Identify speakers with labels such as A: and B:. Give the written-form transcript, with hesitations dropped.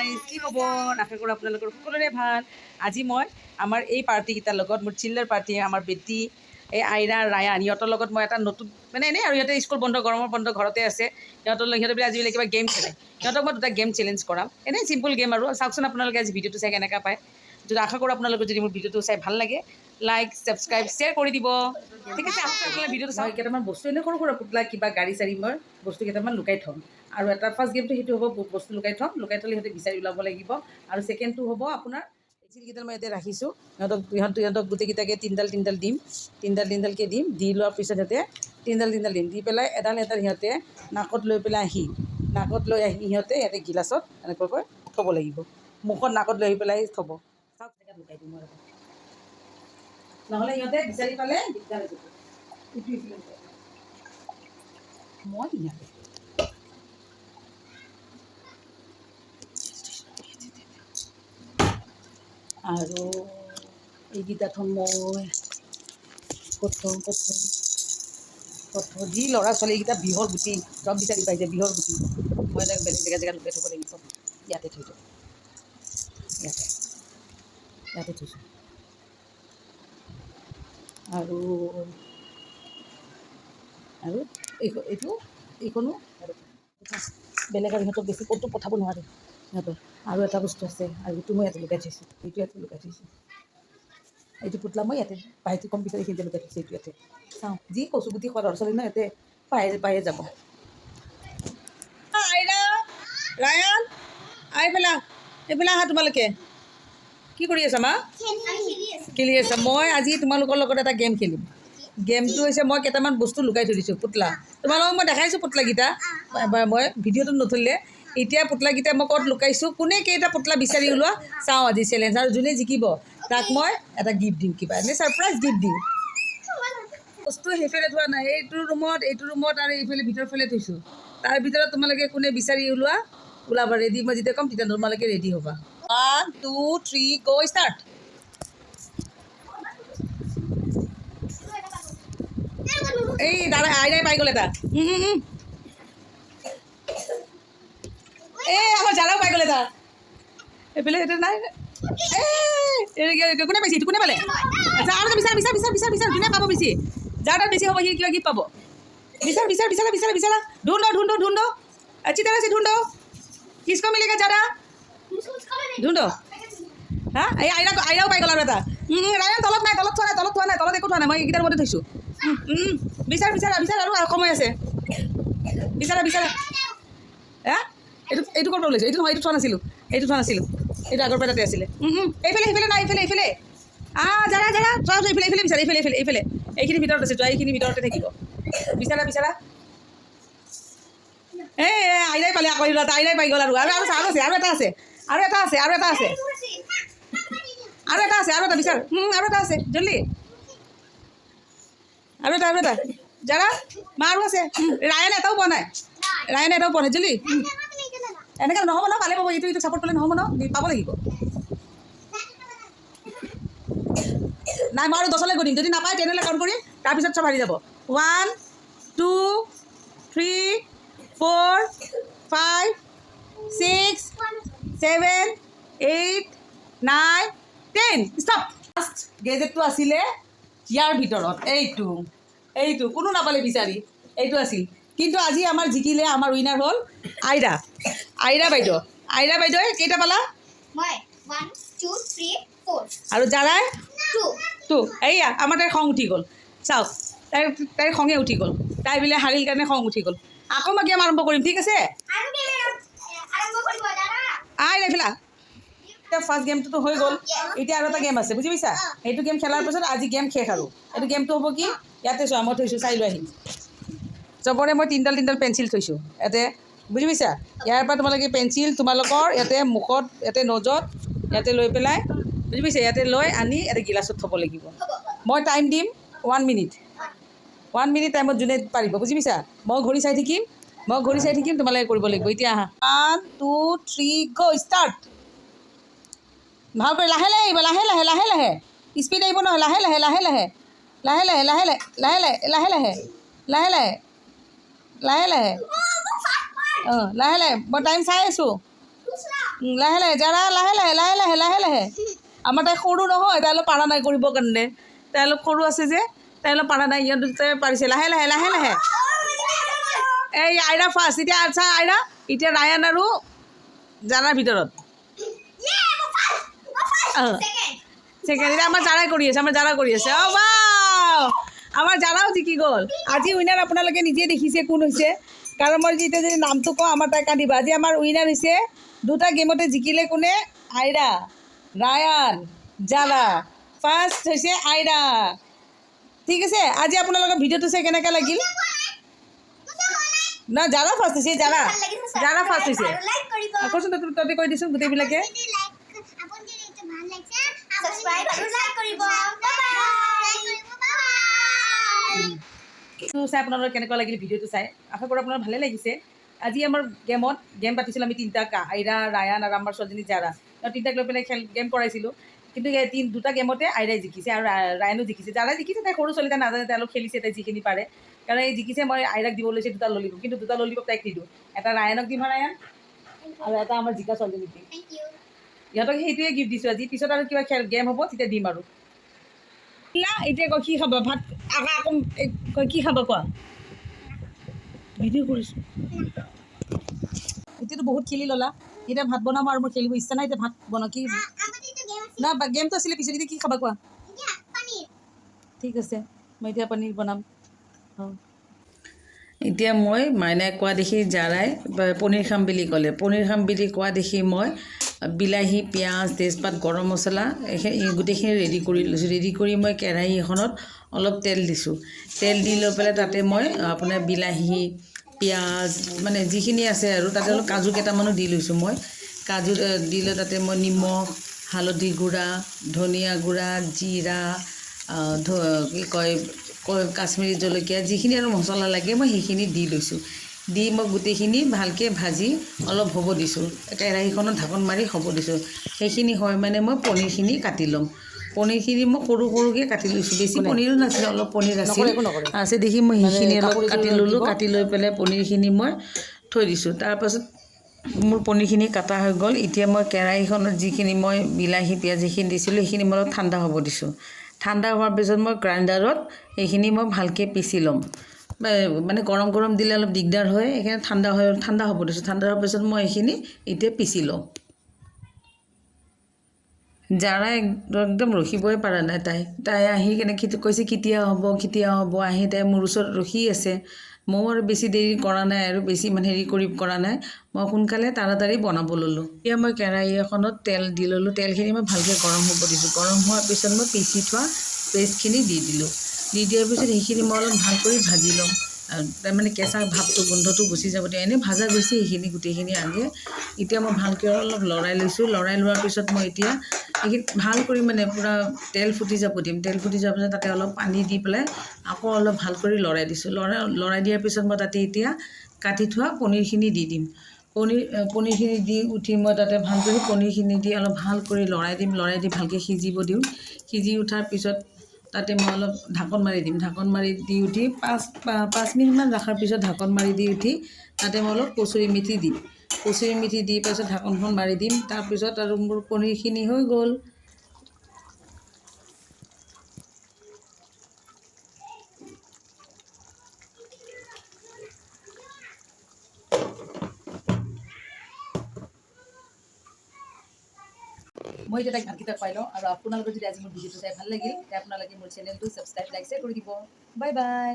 A: guys কি খবৰ আশা কৰোঁ আপোনালোকৰ সকলোৰে ভাল আজি মই আমাৰ এই পাৰ্টিকেইটাৰ লগত মোৰ চিল্ড্ৰেন পাৰ্টি আমাৰ বেটি এই আইৰা ৰায়ান ইহঁতৰ লগত মই এটা নতুন মানে এনেই আৰু ইহঁতে স্কুল বন্ধ গৰমৰ বন্ধ ঘৰতে আছে সিহঁতে বোলে আজিকালি কিবা গেম খেলে সিহঁতক মই দুটা গেম চেলেঞ্জ কৰাম এনেই চিম্পল গেম আৰু চাওকচোন আপোনালোকে আজি ভিডিঅ'টো চাই কেনেকুৱা পায় যদি আশা কৰোঁ আপোনালোকে যদি মোৰ ভিডিঅ'টো চাই ভাল লাগে লাইক ছাবস্ক্ৰাইব শ্বেয়াৰ কৰি দিব ঠিক আছে আপোনালোকে ভিডিঅ'টো চাওক কেইটামান বস্তু এনেই সৰু সৰু পুতলা কিবা গাড়ী চাড়ী মই বস্তু কেইটামান লুকাই থ'ম আৰু এটা ফাৰ্ষ্ট গেমটো সেইটো হ'ব বস্তু লুকাই থ'ম লুকাই থ'লে সিহঁতে বিচাৰি ওলাব লাগিব আৰু ছেকেণ্ডটো হ'ব আপোনাৰ চিলকেইডাল মই ইয়াতে ৰাখিছোঁ সিহঁতক গোটেইকেইটাকে তিনিডাল দিম তিনিডালকৈ দিম দি লোৱাৰ পিছত সিহঁতে তিনিডাল দিম দি পেলাই এডাল সিহঁতে নাকত লৈ পেলাই নাকত লৈ আহি সিহঁতে ইয়াতে গিলাচত এনেকুৱাকৈ থ'ব লাগিব মুখত নাকত লৈ আহি পেলাই থ'ব চাওক জেগাত লুকাই দিম মই নহ'লে সিহঁতে বিচাৰি পালে দিগদাৰ হৈ যাব মই ইয়াতে আৰু এইকেইটা থ'ম মই প্ৰথম যি ল'ৰা ছোৱালীকেইটা বিহৰ গুটি চব বিচাৰি পাইছে বিহৰ গুটি মই তাক বেলেগ জেগাত লুকাই থ'ব লাগিব ইয়াতে থৈ দিওঁ ইয়াতে থৈছোঁ আৰু এইখনো বেলেগ আৰু সিহঁতক বেছি ক'তো পঠাব নোৱাৰে সিহঁতৰ আৰু এটা বস্তু আছে আৰু এইটো মই ইয়াতে লুকাই থৈছোঁ এইটো পুতলা মই ইয়াতে পাইটো কম্পিউটাৰ এইখিনিতে লুকাই থৈছোঁ এইটো ইয়াতে চাওঁ যি কচু গুটি খোৱা ল'ৰা ছোৱালী ন ইয়াতে পায়ে যাব আইৰা ৰায়ান এইফালে আহা তোমালোকে কি কৰি আছা মা খেলি আছা মই আজি তোমালোকৰ লগত এটা গেম খেলিম গেমটো হৈছে মই কেইটামান বস্তু লুকাই থৈ দিছোঁ পুতলা তোমালোকক মই দেখাইছোঁ পুতলাকেইটা এবাৰ মই ভিডিঅ'টো নথলিলে এতিয়া পুতলাকেইটা মই ক'ত লুকাইছোঁ কোনে কেইটা পুতলা বিচাৰি ওলোৱা চাওঁ আজি চেলেঞ্জ আৰু যোনে জিকিব তাক মই এটা গিফ্ট দিম কিবা এনেই ছাৰপ্ৰাইজ গিফ্ট দিম বস্তু সেইফালে থোৱা নাই এইটো ৰুমত আৰু এইফালে ভিতৰৰ ফালে থৈছোঁ তাৰ ভিতৰত তোমালোকে কোনে বিচাৰি ওলাবা ৰেডি মই যেতিয়া ক'ম তেতিয়া তোমালোকে ৰেডি হ'বা 1 2 3 গো ষ্টাৰ্ট এই দাদা আইৰাই পাই গ'ল এটা এই আমাৰ জালাও পাই গ'ল এটা এইফালে সেইটো নাই কোনে পাইছে কোনে পালে আচ্ছা আৰু বিচাৰ কোনে পাব বেছি যাৰ তাত বেছি হ'ব সি কিবা গিফ্ট পাব বিচাৰা ঢুণ্ডো अच्छी तरह से ढूंढो किसको मिलेगा ज़्यादा ढूंढो হা এই আইৰাও পাই গ'ল আৰু এটা ৰায়ান তলত থোৱা নাই তলত একো থোৱা নাই মই এইকেইটাৰ মতে থৈছোঁ বিচাৰ আৰু সময় আছে বিচাৰা হা এইটো ক'ৰ পৰা ওলাইছোঁ এইটো নহয় এইটো থোৱা নাছিলোঁ এইটো আগৰ পৰা তাতে আছিলে এইফালে নাই এইফালে যাৰা চোৱা এইফালে বিচাৰ এইফালে এইখিনি ভিতৰত আছে এইখিনি ভিতৰতে থাকিব বিচাৰা এই আইৰাই পালে আকৌ আইৰাই পাই গ'ল আৰু এটা আছে বিচাৰ আৰু এটা আছে জলদি আৰু এটা যাৰা মা আৰু আছে ৰায়ান এটাও পোৱা নাই জলদি এনেকৈ নহ'ব ন পালে পাব এইটো ছাপোৰ্ট পালে নহ'ব ন পাব লাগিব নাই মই আৰু 10লৈ গৈ দিম যদি নাপায় 10লৈ কাউণ্ট কৰিম তাৰপিছত চব হাৰি যাব 1 2 3 4 5 6 7 8 9 10 ষ্টপ ফাৰ্ষ্ট গেজেটটো আছিলে ইয়াৰ ভিতৰত এইটো কোনো নাপালে বিচাৰি এইটো আছিল কিন্তু আজি আমাৰ জিকিলে আমাৰ উইনাৰ হ'ল আইৰা বাইদেৱে কেইটা পালা
B: মই 1 2 3 4
A: আৰু জাৰাই 2 এইয়া আমাৰ তাইৰ খং উঠি গ'ল চাওক তাইৰ খঙে উঠি গ'ল তাই বোলে হাৰিল কাৰণে খং উঠি গ'ল আকৌ মই গেম আৰম্ভ কৰিম ঠিক আছে এইফালে এতিয়া ফাৰ্ষ্ট গেমটোতো হৈ গ'ল এতিয়া আৰু এটা গেম আছে বুজি পাইছা সেইটো গেম খেলাৰ পিছত আজি গেম শেষ আৰু এইটো গেমটো হ'ব কি ইয়াতে চোৱা মই থৈছোঁ চাই লৈ আহিম চবৰে মই তিনিডাল পেঞ্চিল থৈছোঁ ইয়াতে বুজি পাইছা ইয়াৰ পৰা তোমালোকে পেঞ্চিল তোমালোকৰ ইয়াতে মুখত ইয়াতে নজত ইয়াতে লৈ পেলাই বুজি পাইছা ইয়াতে লৈ আনি ইয়াতে গিলাচত থ'ব লাগিব মই টাইম দিম 1 মিনিট টাইমত যোনে পাৰিব বুজি পাইছা মই ঘড়ী চাই থাকিম তোমালোকে কৰিব লাগিব এতিয়া আহা 1 2 3 গো ষ্টাৰ্ট ভালকৈ লাহে স্পীড আহিব নহয় লাহে মই টাইম চাই আছোঁ লাহে লাহে যাৰা লাহে লাহে লাহে লাহে লাহে লাহে আমাৰ তাই সৰু নহয় তাই অলপ পাৰা নাই কৰিবৰ কাৰণে তাই অলপ সৰু আছে যে তাই অলপ পাৰা নাই ইহঁত দুটাই পাৰিছে লাহে লাহে লাহে লাহে এই আইৰা ফাৰ্ষ্ট এতিয়া আচ্ছা আইৰা এতিয়া ৰায়ান আৰু জাৰাৰ ভিতৰত ছেকেণ্ড এতিয়া আমাৰ জাৰাই কৰি আছে অ' ৱাও আমাৰ জাৰাও জিকি গ'ল আজি উইনাৰ আপোনালোকে নিজে দেখিছে কোন হৈছে কাৰণ মই যেতিয়া যদি নামটো কওঁ আমাৰ তাই কান্দিব আজি আমাৰ উইনাৰ হৈছে দুটা গেমতে জিকিলে কোনে আইৰা ৰায়ান জাৰা ফাৰ্ষ্ট হৈছে আইৰা ঠিক আছে আজি আপোনালোকৰ ভিডিঅ'টো চাই কেনেকৈ লাগিল না জাৰা ফাৰ্ষ্ট হৈছে জাৰা ফাৰ্ষ্ট হৈছে কচোন তহঁতে কৈ দিছোন গোটেইবিলাকে চাই আপোনালোকৰ কেনেকুৱা লাগিল ভিডিঅ'টো চাই আশা কৰোঁ আপোনাৰ ভালে লাগিছে আজি আমাৰ গেম পাতিছিলোঁ আমি তিনিটা আইৰা ৰায়ান আৰু আমাৰ ছোৱালীজনী জাৰা তিনিটাক লৈ পেলাই গেম কৰাইছিলোঁ কিন্তু দুটা গেমতে আইৰাই জিকিছে আৰু ৰায়ানো জিকিছে জাৰাই জিকিছে তাই সৰু ছোৱালী তাই নাজানে তাই অলপ খেলিছে তাই যিখিনি পাৰে কাৰণ এই জিকিছে মই আইৰাক দিব লৈছে দুটা ললিপপ কিন্তু দুটা ললিপপ তাইক নিদিওঁ এটা ৰায়ানক দিম ৰায়ান আৰু এটা আমাৰ জিকা ছোৱালীজনীক দিম ইহঁতক সেইটোৱে গিফ্ট দিছোঁ আজি পিছত আৰু কিবা গেম হ'ব তেতিয়া দিম আৰু এতিয়া কয় কি খাব ভাত আকৌ কয় কি খাব কোৱা ভিডিঅ' কৰিছোঁ এতিয়াতো বহুত খেলি ল'লা এতিয়া ভাত বনাম আৰু মোৰ খেলিব ইচ্ছা নাই এতিয়া ভাত বনাওঁ কি না গেমটো আছিলে পিছত এতিয়া কি খাবা কোৱা ঠিক আছে মই এতিয়া পনীৰ বনাম অঁ এতিয়া মই মাইনাই কোৱা দেখি জাৰাই পনীৰ খাম বুলি ক'লে পনীৰ খাম বুলি কোৱা দেখি মই বিলাহী পিঁয়াজ তেজপাত গৰম মছলা গোটেইখিনি ৰেডি কৰি লৈছোঁ ৰেডি কৰি মই কেৰাহী এখনত অলপ তেল দিছোঁ তেল দি লৈ পেলাই তাতে মই আপোনাৰ বিলাহী পিঁয়াজ মানে যিখিনি আছে আৰু তাতে অলপ কাজু কেইটামানো দি লৈছোঁ মই কাজু দিলে তাতে মই নিমখ হালধি গুড়া ধনিয়া গুড়া জিৰা কি কয় কাশ্মীৰী জলকীয়া যিখিনি আৰু মছলা লাগে মই সেইখিনি দি লৈছোঁ দি মই গোটেইখিনি ভালকৈ ভাজি অলপ হ'ব দিছোঁ কেৰাহীখনত ঢাকন মাৰি হ'ব দিছোঁ সেইখিনি হয় মানে মই পনীৰখিনি কাটি ল'ম পনীৰখিনি মই সৰু সৰুকৈ কাটি লৈছোঁ বেছি পনীৰো নাছিলে অলপ পনীৰ আছে দেখি মই সেইখিনি অলপ কাটি ল'লোঁ কাটি লৈ পেলাই পনীৰখিনি মই থৈ দিছোঁ তাৰপাছত মোৰ পনীৰখিনি কাটা হৈ গ'ল এতিয়া মই কেৰাহীখনত যিখিনি মই বিলাহী পিঁয়াজ যিখিনি দিছিলোঁ সেইখিনি মই অলপ ঠাণ্ডা হ'ব দিছোঁ ঠাণ্ডা হোৱাৰ পিছত মই গ্ৰাইণ্ডাৰত সেইখিনি মই ভালকৈ পিচি ল'ম মানে গৰম গৰম দিলে অলপ দিগদাৰ হয় সেইকাৰণে ঠাণ্ডা হ'ব দিছোঁ ঠাণ্ডা হোৱাৰ পিছত মই এইখিনি এতিয়া পিচি লওঁ জাৰা একদম ৰখিবই পৰা নাই তাই আহি কেনে কৈছে কেতিয়া হ'ব আহি তাই মোৰ ওচৰত ৰখি আছে ময়ো আৰু বেছি দেৰি কৰা নাই আৰু বেছি মানে কৰা নাই মই সোনকালে তাড়াতাড়ি বনাব ল'লোঁ এতিয়া মই কেৰাহী এখনত তেল দি ল'লোঁ তেলখিনি মই ভালকৈ গৰম হ'ব দিছোঁ গৰম হোৱাৰ পিছত মই পিচি থোৱা পেষ্টখিনি দি দিলোঁ দি দিয়াৰ পিছত সেইখিনি মই অলপ ভাল কৰি ভাজি ল'ম তাৰমানে কেঁচা ভাৱটো গোন্ধটো গুচি যাব দিয়ে এনেই ভাজা গৈছে সেইখিনি গোটেইখিনি আগে এতিয়া মই ভালকৈ অলপ লৰাই লৈছোঁ লৰাই লোৱাৰ পিছত মই এতিয়া এইখিনি ভাল কৰি মানে পূৰা তেল ফুটি যাব দিম তেল ফুটি যোৱাৰ পিছত তাতে অলপ পানী দি পেলাই আকৌ অলপ ভাল কৰি লৰাই দিছোঁ লৰাই দিয়াৰ পিছত মই তাতে এতিয়া কাটি থোৱা পনীৰখিনি দি দিম পনীৰখিনি দি উঠি মই তাতে ভাল কৰি পনীৰখিনি দি অলপ ভাল কৰি লৰাই দি ভালকৈ সিজিব দিওঁ সিজি উঠাৰ পিছত তাতে মই অলপ ঢাকন মাৰি দিম ঢাকন মাৰি দি উঠি 5 মিনিটমান ৰখাৰ পিছত ঢাকন মাৰি দি উঠি তাতে মই অলপ কচুৰি মেথি দিম কচুৰি মেথি দি পাছত ঢাকনখন মাৰি দিম তাৰপিছত আৰু মোৰ পনীৰখিনি হৈ গ'ল মই এতিয়া তাইক ভাতকেইটা খুৱাই লওঁ আৰু আপোনালোকৰ যদি আজি মোৰ ভিডিঅ'টো চাই ভাল লাগিল তেতিয়া আপোনালোকে মোৰ চেনেলটো ছাবস্ক্ৰাইব লাইক শ্বেয়াৰ কৰি দিব বাই বাই